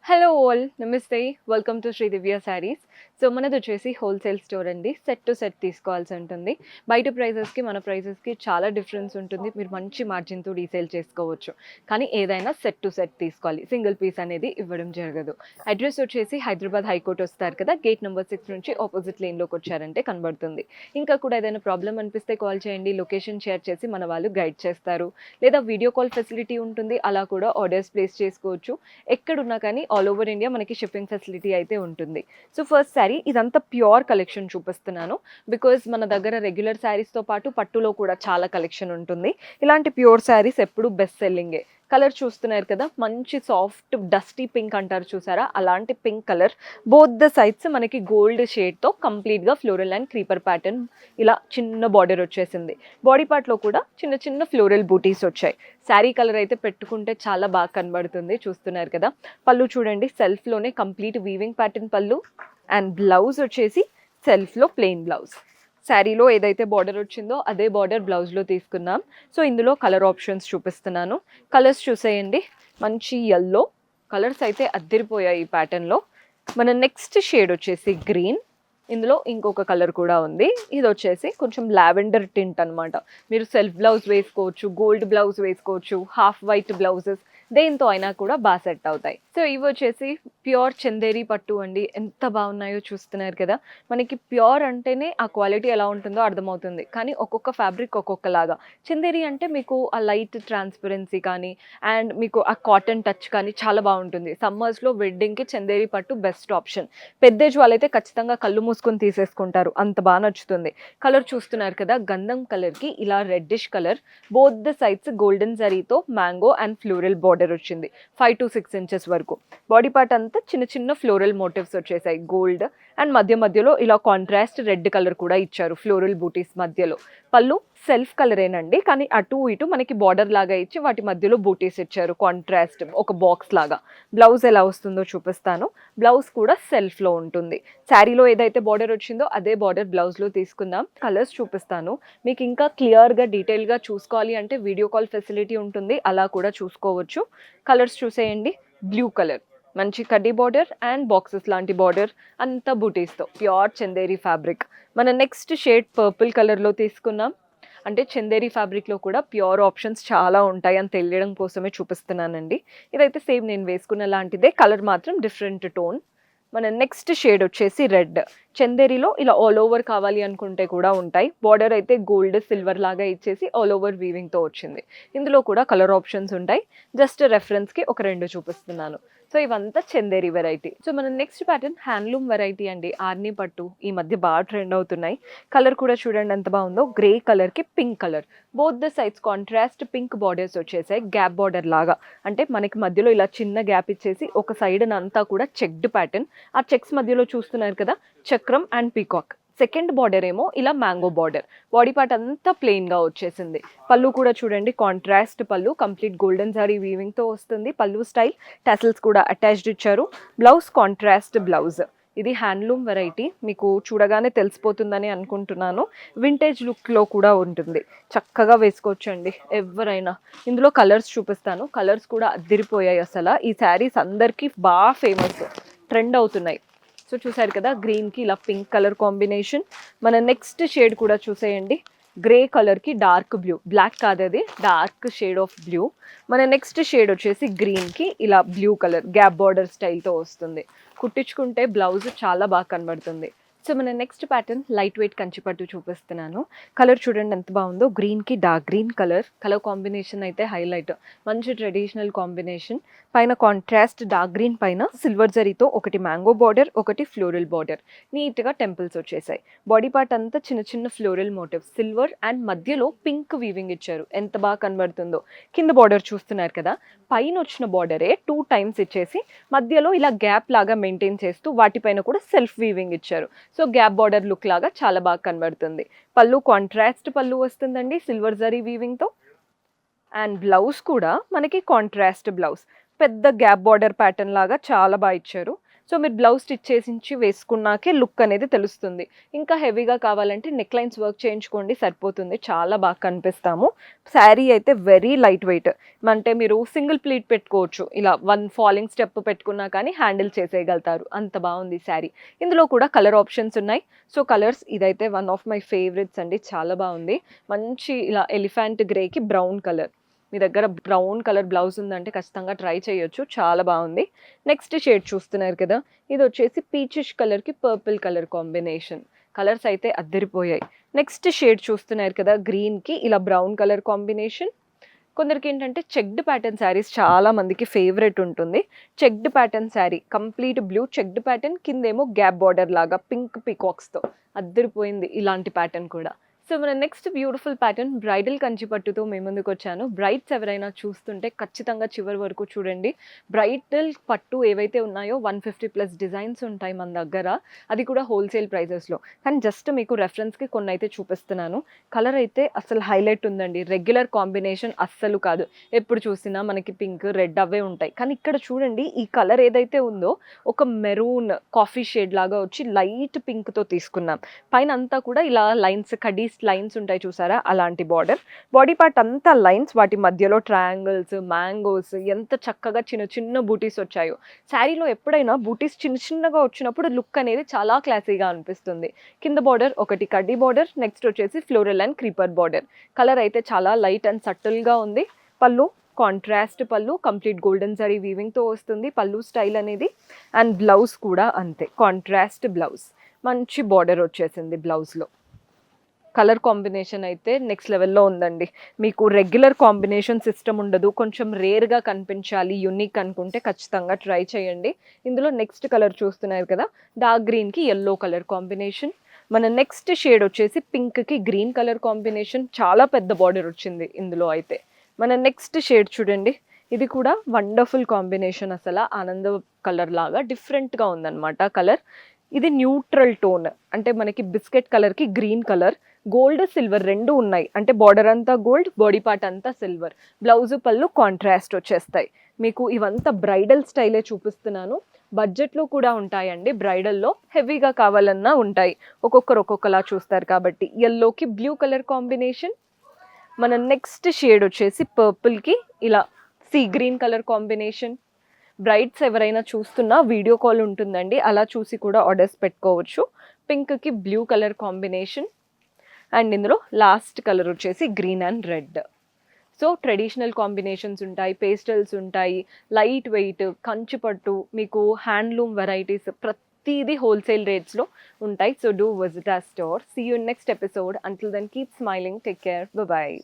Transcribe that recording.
Hello all నమస్తే welcome to Shri Divya sarees. So మనది వచ్చేసి హోల్సేల్ స్టోర్ అండి. సెట్ టు సెట్ తీసుకోవాల్సి ఉంటుంది. బయట ప్రైజెస్కి మన ప్రైజెస్కి చాలా డిఫరెన్స్ ఉంటుంది. మీరు మంచి మార్జిన్తో రీసేల్ చేసుకోవచ్చు. కానీ ఏదైనా సెట్ టు సెట్ తీసుకోవాలి, సింగిల్ పీస్ అనేది ఇవ్వడం జరగదు. అడ్రస్ వచ్చేసి హైదరాబాద్ హైకోర్ట్ వస్తారు కదా, గేట్ నెంబర్ 6 నుంచి ఆపోజిట్ లేన్లోకి వచ్చారంటే కనబడుతుంది. ఇంకా కూడా ఏదైనా ప్రాబ్లం అనిపిస్తే కాల్ చేయండి, లొకేషన్ షేర్ చేసి మన వాళ్ళు గైడ్ చేస్తారు. లేదా వీడియో కాల్ ఫెసిలిటీ ఉంటుంది, అలా కూడా ఆర్డర్స్ ప్లేస్ చేసుకోవచ్చు. ఎక్కడున్నా కానీ ఆల్ ఓవర్ ఇండియా మనకి షిప్పింగ్ ఫెసిలిటీ అయితే ఉంటుంది. సో ఫస్ట్ శారీ ఇదంతా ప్యూర్ కలెక్షన్ చూపిస్తున్నాను, బికాజ్ మన దగ్గర రెగ్యులర్ శారీస్తో పాటు పట్టులో కూడా చాలా కలెక్షన్ ఉంటుంది. ఇలాంటి ప్యూర్ శారీస్ ఎప్పుడు బెస్ట్ సెల్లింగే. కలర్ చూస్తున్నారు కదా, మంచి సాఫ్ట్ డస్టీ పింక్ అంటారు చూసారా, అలాంటి pink colour. Both the sides మనకి గోల్డ్ షేడ్తో కంప్లీట్గా ఫ్లోరల్ అండ్ క్రీపర్ ప్యాటర్న్, ఇలా చిన్న బార్డర్ వచ్చేసింది. బాడీ పార్ట్లో కూడా చిన్న చిన్న ఫ్లోరల్ బూటీస్ వచ్చాయి. శారీ కలర్ అయితే పెట్టుకుంటే చాలా బాగా కనబడుతుంది, చూస్తున్నారు కదా. పళ్ళు చూడండి, సెల్ఫ్లోనే కంప్లీట్ వీవింగ్ ప్యాటర్న్ పళ్ళు. అండ్ బ్లౌజ్ వచ్చేసి సెల్ఫ్లో ప్లెయిన్ బ్లౌజ్. శారీలో ఏదైతే బార్డర్ వచ్చిందో అదే బార్డర్ బ్లౌజ్లో తీసుకున్నాం. సో ఇందులో కలర్ ఆప్షన్స్ చూపిస్తున్నాను. కలర్స్ చూసేయండి, మంచి ఎల్లో కలర్స్ అయితే అద్దరిపోయాయి ఈ ప్యాటర్న్లో. మన నెక్స్ట్ షేడ్ వచ్చేసి గ్రీన్. ఇందులో ఇంకొక కలర్ కూడా ఉంది, ఇది వచ్చేసి కొంచెం లావెండర్ టింట్ అనమాట. మీరు సెల్ఫ్ బ్లౌజ్ వేసుకోవచ్చు, గోల్డ్ బ్లౌజ్ వేసుకోవచ్చు, హాఫ్ వైట్ బ్లౌజెస్ దేంతో అయినా కూడా బాగా సెట్ అవుతాయి. సో ఇవి వచ్చేసి ప్యూర్ చందేరి పట్టు అండి. ఎంత బాగున్నాయో చూస్తున్నారు కదా. మనకి ప్యూర్ అంటేనే ఆ క్వాలిటీ ఎలా ఉంటుందో అర్థమవుతుంది, కానీ ఒక్కొక్క ఫ్యాబ్రిక్ ఒక్కొక్కలాగా. చందేరి అంటే మీకు ఆ లైట్ ట్రాన్స్పరెన్సీ కానీ అండ్ మీకు ఆ కాటన్ టచ్ కానీ చాలా బాగుంటుంది. సమ్మర్స్లో వెడ్డింగ్కి చందేరి పట్టు బెస్ట్ ఆప్షన్. పెద్దేజ్ వాళ్ళైతే ఖచ్చితంగా కళ్ళు మూసుకొని తీసేసుకుంటారు, అంత బాగా నచ్చుతుంది. కలర్ చూస్తున్నారు కదా, గంధం కలర్కి ఇలా reddish colour. Both the sides golden జరీతో మ్యాంగో అండ్ ఫ్లోరల్ బార్డర్ వచ్చింది 5 to 6 ఇంచెస్ వరకు. బాడీ పార్ట్ అంతా చిన్న చిన్న ఫ్లోరల్ మోటివ్స్ వచ్చేసాయి, గోల్డ్ అండ్ మధ్యలో ఇలా కాంట్రాస్ట్ రెడ్ కలర్ కూడా ఇచ్చారు ఫ్లోరల్ బూటీస్ మధ్యలో. పళ్ళు సెల్ఫ్ కలరేనండి, కానీ అటు ఇటు మనకి బార్డర్ లాగా ఇచ్చి వాటి మధ్యలో బూటీస్ ఇచ్చారు కాంట్రాస్ట్, ఒక బాక్స్ లాగా. బ్లౌజ్ ఎలా వస్తుందో చూపిస్తాను. బ్లౌజ్ కూడా సెల్ఫ్లో ఉంటుంది. శారీలో ఏదైతే బార్డర్ వచ్చిందో అదే బార్డర్ బ్లౌజ్లో తీసుకుందాం. కలర్స్ చూపిస్తాను. మీకు ఇంకా క్లియర్గా డీటెయిల్గా చూసుకోవాలి అంటే వీడియో కాల్ ఫెసిలిటీ ఉంటుంది, అలా కూడా చూసుకోవచ్చు. కలర్స్ చూసేయండి. బ్లూ కలర్, మంచి కడ్డీ బార్డర్ అండ్ బాక్సెస్ లాంటి బార్డర్, అంతా బూటీస్తో ప్యూర్ చందేరి ఫ్యాబ్రిక్. మన నెక్స్ట్ షేడ్ పర్పుల్ కలర్లో తీసుకున్నాం. అంటే చందేరి ఫ్యాబ్రిక్లో కూడా ప్యూర్ ఆప్షన్స్ చాలా ఉంటాయి అని తెలియడం కోసమే చూపిస్తున్నానండి. ఇదైతే సేమ్ నేను వేసుకున్న లాంటిదే, కలర్ మాత్రం డిఫరెంట్ టోన్. మన నెక్స్ట్ షేడ్ వచ్చేసి రెడ్. చందేరిలో ఇలా ఆల్ ఓవర్ కావాలి అనుకుంటే కూడా ఉంటాయి. బార్డర్ అయితే గోల్డ్ సిల్వర్ లాగా ఇచ్చేసి ఆల్ ఓవర్ వీవింగ్తో వచ్చింది. ఇందులో కూడా కలర్ ఆప్షన్స్ ఉంటాయి. జస్ట్ రెఫరెన్స్కి ఒక 2 చూపిస్తున్నాను. సో ఇవంతా చందేరి వెరైటీ. సో మన నెక్స్ట్ ప్యాటర్న్ హ్యాండ్లూమ్ వెరైటీ అండి. ఆర్ని పట్టు ఈ మధ్య బాగా ట్రెండ్ అవుతున్నాయి. కలర్ కూడా చూడండి ఎంత బాగుందో, గ్రే కలర్కి pink colour. Both the sides contrast pink borders వచ్చేసాయి, గ్యాప్ బార్డర్ లాగా. అంటే మనకి మధ్యలో ఇలా చిన్న గ్యాప్ ఇచ్చేసి ఒక సైడ్ అంతా కూడా చెక్డ్ ప్యాటర్న్. ఆ చెక్స్ మధ్యలో చూస్తున్నారు కదా, చక్రం అండ్ పీకాక్. సెకండ్ బార్డర్ ఏమో ఇలా మ్యాంగో బార్డర్. బాడీ పార్ట్ అంతా ప్లెయిన్గా వచ్చేసింది. పళ్ళు కూడా చూడండి, కాంట్రాస్ట్ పళ్ళు, కంప్లీట్ గోల్డెన్ జారీ వీవింగ్తో వస్తుంది. పళ్ళు స్టైల్ టసల్స్ కూడా అటాచ్డ్ ఇచ్చారు. Blouse contrast blouse. ఇది హ్యాండ్లూమ్ వెరైటీ, మీకు చూడగానే తెలిసిపోతుందని అనుకుంటున్నాను. వింటేజ్ లుక్లో కూడా ఉంటుంది, చక్కగా వేసుకోవచ్చండి ఎవరైనా. ఇందులో కలర్స్ చూపిస్తాను. కలర్స్ కూడా అదిరిపోయాయి అసలు. ఈ శారీస్ అందరికీ బాగా ఫేమస్, ట్రెండ్ అవుతున్నాయి. సో చూసారు కదా, గ్రీన్కి ఇలా పింక్ కలర్ కాంబినేషన్. మన నెక్స్ట్ షేడ్ కూడా చూసేయండి, గ్రే కలర్కి డార్క్ బ్లూ, బ్లాక్ కాదు అది, డార్క్ షేడ్ ఆఫ్ బ్లూ. మన నెక్స్ట్ షేడ్ వచ్చేసి గ్రీన్కి ఇలా బ్లూ కలర్ గ్యాప్ బార్డర్ స్టైల్తో వస్తుంది. కుట్టించుకుంటే బ్లౌజ్ చాలా బాగా కనబడుతుంది. సో మన నెక్స్ట్ ప్యాటర్న్ లైట్ వెయిట్ కంచిపట్టు చూపిస్తున్నాను. కలర్ చూడండి ఎంత బాగుందో, గ్రీన్కి dark green colour. Colour combination అయితే హైలైట్, మంచి ట్రెడిషనల్ కాంబినేషన్. పైన కాంట్రాస్ట్ డార్క్ గ్రీన్ పైన సిల్వర్ జరీతో ఒకటి మ్యాంగో బార్డర్, ఒకటి ఫ్లోరల్ బార్డర్. నీట్గా టెంపుల్స్ వచ్చేసాయి. బాడీ పార్ట్ అంతా చిన్న చిన్న ఫ్లోరల్ మోటివ్స్, సిల్వర్ అండ్ మధ్యలో పింక్ వీవింగ్ ఇచ్చారు, ఎంత బాగా కనబడుతుందో. కింద బార్డర్ చూస్తున్నారు కదా, పైన వచ్చిన బార్డరే 2 times ఇచ్చేసి మధ్యలో ఇలా గ్యాప్ లాగా మెయింటైన్ చేస్తూ వాటిపైన కూడా సెల్ఫ్ వీవింగ్ ఇచ్చారు. సో గ్యాప్ బార్డర్ లుక్ లాగా చాలా బాగా కనబడుతుంది. పళ్ళు కాంట్రాస్ట్ పళ్ళు వస్తుందండి సిల్వర్ జరీ వీవింగ్తో. అండ్ బ్లౌజ్ కూడా మనకి కాంట్రాస్ట్ బ్లౌజ్, పెద్ద గ్యాప్ బార్డర్ ప్యాటర్న్ లాగా చాలా బాగా ఇచ్చారు. సో మీరు బ్లౌజ్ స్టిచ్ చేసించి వేసుకున్నాకే లుక్ అనేది తెలుస్తుంది. ఇంకా హెవీగా కావాలంటే నెక్ లైన్స్ వర్క్ చేయించుకోండి సరిపోతుంది. చాలా బాగా కనిపిస్తాము. శారీ అయితే వెరీ లైట్ వెయిట్. అంటే మీరు సింగిల్ ప్లీట్ పెట్టుకోవచ్చు. ఇలా 1 ఫాలింగ్ స్టెప్ పెట్టుకున్నా కానీ హ్యాండిల్ చేసేయగలుగుతారు. అంత బాగుంది శారీ. ఇందులో కూడా కలర్ ఆప్షన్స్ ఉన్నాయి. సో కలర్స్ ఇదైతే వన్ ఆఫ్ మై ఫేవరెట్స్ అండి. చాలా బాగుంది. మంచి ఇలా ఎలిఫెంట్ గ్రేకి బ్రౌన్ కలర్. మీ దగ్గర బ్రౌన్ కలర్ బ్లౌజ్ ఉందంటే ఖచ్చితంగా ట్రై చేయొచ్చు. చాలా బాగుంది. నెక్స్ట్ షేడ్ చూస్తున్నారు కదా, ఇది వచ్చేసి పీచిష్ కలర్కి పర్పుల్ కలర్ కాంబినేషన్. కలర్స్ అయితే అద్దరిపోయాయి. నెక్స్ట్ షేడ్ చూస్తున్నారు కదా, గ్రీన్కి ఇలా బ్రౌన్ కలర్ కాంబినేషన్. కొందరికి ఏంటంటే చెక్డ్ ప్యాటర్న్ శారీస్ చాలా మందికి ఫేవరెట్ ఉంటుంది. Checked pattern sari complete blue checked pattern, కిందేమో గ్యాప్ బార్డర్ లాగా పింక్ పీకాక్స్తో అద్దరిపోయింది ఇలాంటి ప్యాటర్న్ కూడా. సో మన నెక్స్ట్ బ్యూటిఫుల్ ప్యాటర్న్ బ్రైడల్ కంచిపట్టుతో మేము ముందుకు వచ్చాను. బ్రైడ్స్ ఎవరైనా చూస్తుంటే ఖచ్చితంగా చివరి వరకు చూడండి. బ్రైడల్ పట్టు ఏవైతే ఉన్నాయో 150+ డిజైన్స్ ఉంటాయి మన దగ్గర, అది కూడా హోల్సేల్ ప్రైజెస్లో. కానీ జస్ట్ మీకు రెఫరెన్స్కి కొన్ని అయితే చూపిస్తున్నాను. కలర్ అయితే అసలు హైలైట్ ఉందండి. రెగ్యులర్ కాంబినేషన్ అస్సలు కాదు. ఎప్పుడు చూసినా మనకి పింక్ రెడ్ అవే ఉంటాయి. కానీ ఇక్కడ చూడండి, ఈ కలర్ ఏదైతే ఉందో ఒక మెరూన్ కాఫీ షేడ్ లాగా వచ్చి లైట్ పింక్తో తీసుకున్నాం. పైన అంతా కూడా ఇలా లైన్స్ కడీస్ లైన్స్ ఉంటాయి చూసారా, అలాంటి బార్డర్. బాడీ పార్ట్ అంతా లైన్స్, వాటి మధ్యలో ట్రయాంగిల్స్, మ్యాంగోస్, ఎంత చక్కగా చిన్న చిన్న బూటీస్ వచ్చాయో. శారీలో ఎప్పుడైనా బూటీస్ చిన్న చిన్నగా వచ్చినప్పుడు లుక్ అనేది చాలా క్లాసీగా అనిపిస్తుంది. కింద బార్డర్ ఒకటి కడ్డీ బార్డర్, నెక్స్ట్ వచ్చేసి floral and creeper border. Colour అయితే చాలా లైట్ అండ్ సటిల్గా ఉంది. పళ్ళు కాంట్రాస్ట్ పళ్ళు, కంప్లీట్ గోల్డెన్ జరీ వీవింగ్తో వస్తుంది పళ్ళు స్టైల్ అనేది. అండ్ బ్లౌజ్ కూడా అంతే, కాంట్రాస్ట్ బ్లౌజ్. మంచి బార్డర్ వచ్చేసింది బ్లౌజ్లో. కలర్ కాంబినేషన్ అయితే నెక్స్ట్ లెవెల్లో ఉందండి. మీకు రెగ్యులర్ కాంబినేషన్ సిస్టమ్ ఉండదు, కొంచెం రేర్గా కనిపించాలి, యూనిక్ అనుకుంటే ఖచ్చితంగా ట్రై చేయండి. ఇందులో నెక్స్ట్ కలర్ చూస్తున్నారు కదా, డార్క్ గ్రీన్కి ఎల్లో కలర్ కాంబినేషన్. మన నెక్స్ట్ షేడ్ వచ్చేసి పింక్కి గ్రీన్ కలర్ కాంబినేషన్. చాలా పెద్ద బార్డర్ వచ్చింది ఇందులో అయితే. మన నెక్స్ట్ షేడ్ చూడండి, ఇది కూడా వండర్ఫుల్ కాంబినేషన్. అసలు ఆనంద కలర్ లాగా డిఫరెంట్గా ఉందన్నమాట కలర్. ఇది న్యూట్రల్ టోన్, అంటే మనకి బిస్కెట్ కలర్కి గ్రీన్ కలర్, గోల్డ్ సిల్వర్ రెండు ఉన్నాయి. అంటే బార్డర్ అంతా గోల్డ్, బాడీ పార్ట్ అంతా సిల్వర్. బ్లౌజ్ పళ్ళు కాంట్రాస్ట్ వచ్చేస్తాయి. మీకు ఇవంతా బ్రైడల్ స్టైలే చూపిస్తున్నాను. బడ్జెట్లో కూడా ఉంటాయండి. బ్రైడల్లో హెవీగా కావాలన్నా ఉంటాయి. ఒక్కొక్కరు ఒక్కొక్కలా చూస్తారు కాబట్టి. ఎల్లోకి బ్లూ కలర్ కాంబినేషన్. మన నెక్స్ట్ షేడ్ వచ్చేసి పర్పుల్కి ఇలా sea green colour combination. Brides ఎవరైనా చూస్తున్నా వీడియో కాల్ ఉంటుందండి, అలా చూసి కూడా ఆర్డర్స్ పెట్టుకోవచ్చు. పింక్కి బ్లూ కలర్ కాంబినేషన్. అండ్ ఇందులో లాస్ట్ కలర్ వచ్చేసి green and red. So traditional combinations ఉంటాయి, పేస్టల్స్ ఉంటాయి, లైట్ వెయిట్ కంచిపట్టు, మీకు హ్యాండ్లూమ్ వెరైటీస్ ప్రతిదీ హోల్సేల్ రేట్స్లో ఉంటాయి. So do visit our store. See you next episode. Until then keep smiling. Take care. Bye.